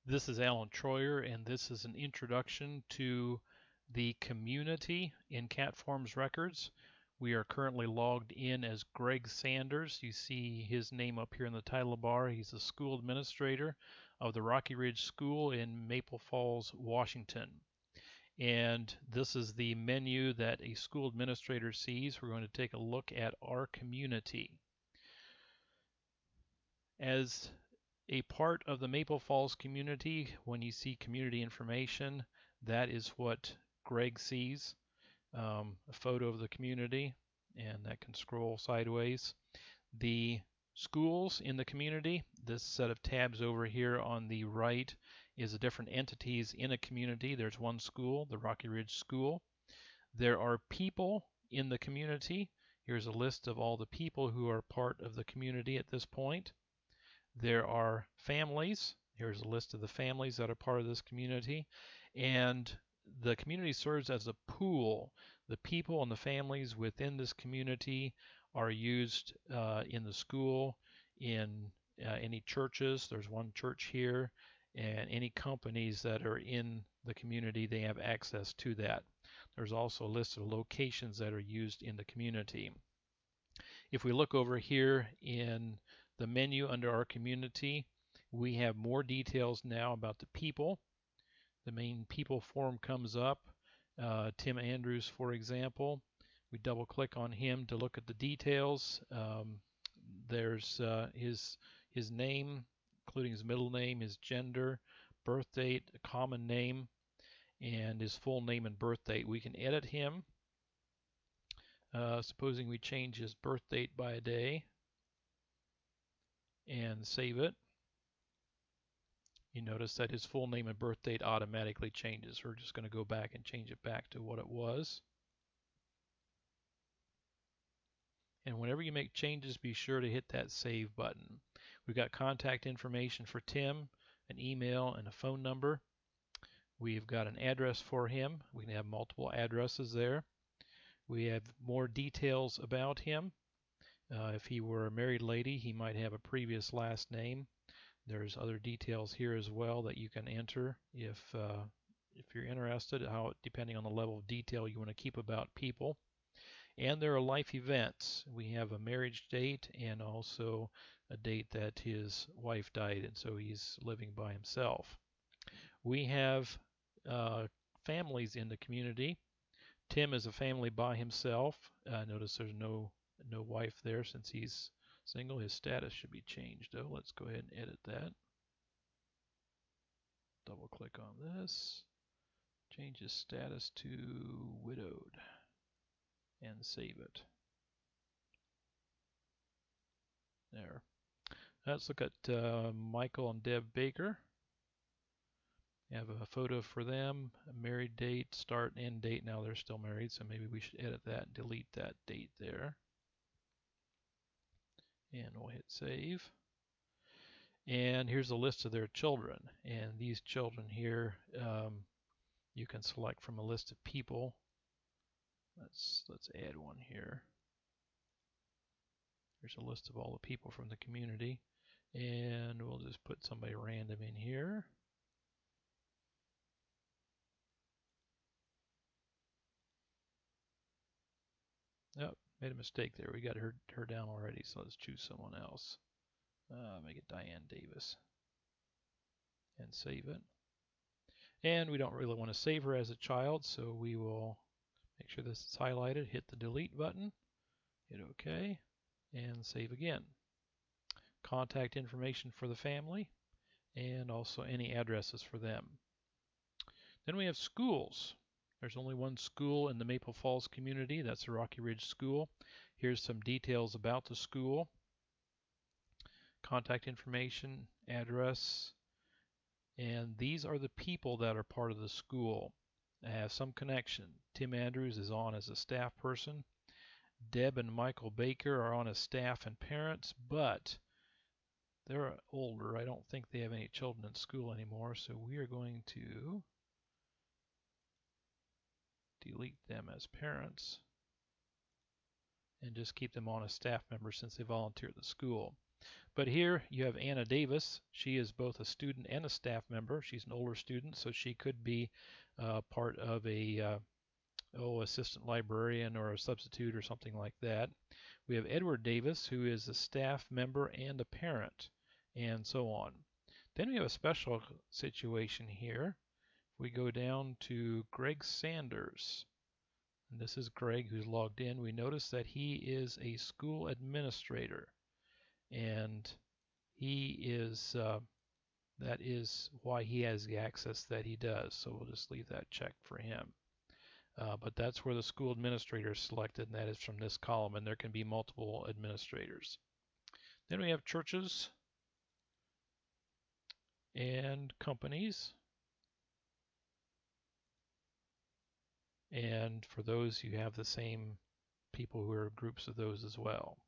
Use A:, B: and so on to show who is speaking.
A: This is Alan Troyer, and this is an introduction to the community in Catforms Records. We are currently logged in as Greg Sanders. You see his name up here in the title bar. He's the school administrator of the Rocky Ridge School in Maple Falls, Washington. And this is the menu that a school administrator sees. We're going to take a look at our community. As a part of the Maple Falls community, when you see community information, that is what Greg sees. A photo of the community, and that can scroll sideways. The schools in the community, this set of tabs over here on the right is the different entities in a community. There's one school, the Rocky Ridge School. There are people in the community. Here's a list of all the people who are part of the community at this point. There are families. Here's a list of the families that are part of this community. And the community serves as a pool. The people and the families within this community are used in the school, in any churches. There's one church here, and any companies that are in the community, they have access to that. There's also a list of locations that are used in the community. If we look over here in the menu under our community, we have more details now about the people. The main people form comes up. Tim Andrews, for example. We double click on him to look at the details. There's his name, including his middle name, his gender, birth date, a common name, and his full name and birth date. We can edit him. Supposing we change his birth date by a day and save it, you notice that his full name and birth date automatically changes. We're just going to go back and change it back to what it was. And whenever you make changes, be sure to hit that save button. We've got contact information for Tim, an email, and a phone number. We've got an address for him. We can have multiple addresses there. We have more details about him. If he were a married lady, he might have a previous last name. There's other details here as well that you can enter if you're interested, depending on the level of detail you want to keep about people. And there are life events. We have a marriage date and also a date that his wife died, and so he's living by himself. We have families in the community. Tim is a family by himself. Notice there's no wife there since he's single. His status should be changed though. Let's go ahead and edit that. Double click on this. Change his status to widowed and save it. There. Let's look at Michael and Deb Baker. You have a photo for them, a married date, start and end date. Now they're still married, so maybe we should edit that and delete that date there. And we'll hit save. And here's a list of their children. And these children here, you can select from a list of people. Let's add one here. Here's a list of all the people from the community. And we'll just put somebody random in here. Oh, made a mistake there. We got her down already, so let's choose someone else. Make it Diane Davis. And save it. And we don't really want to save her as a child, so we will make sure this is highlighted, hit the delete button, hit OK, and save again. Contact information for the family, and also any addresses for them. Then we have schools. There's only one school in the Maple Falls community. That's the Rocky Ridge School. Here's some details about the school. Contact information, address, and these are the people that are part of the school. They have some connection. Tim Andrews is on as a staff person. Deb and Michael Baker are on as staff and parents, but they're older. I don't think they have any children in school anymore, so we are going to delete them as parents and just keep them on as staff members since they volunteer at the school. But here you have Anna Davis. She is both a student and a staff member. She's an older student, so she could be part of a assistant librarian or a substitute or something like that. We have Edward Davis, who is a staff member and a parent, and so on. Then we have a special situation here. We go down to Greg Sanders. And this is Greg who's logged in. We notice that he is a school administrator, and he is that is why he has the access that he does. So we'll just leave that checked for him. But that's where the school administrator is selected, and that is from this column, and there can be multiple administrators. Then we have churches and companies. And for those, you have the same people who are groups of those as well.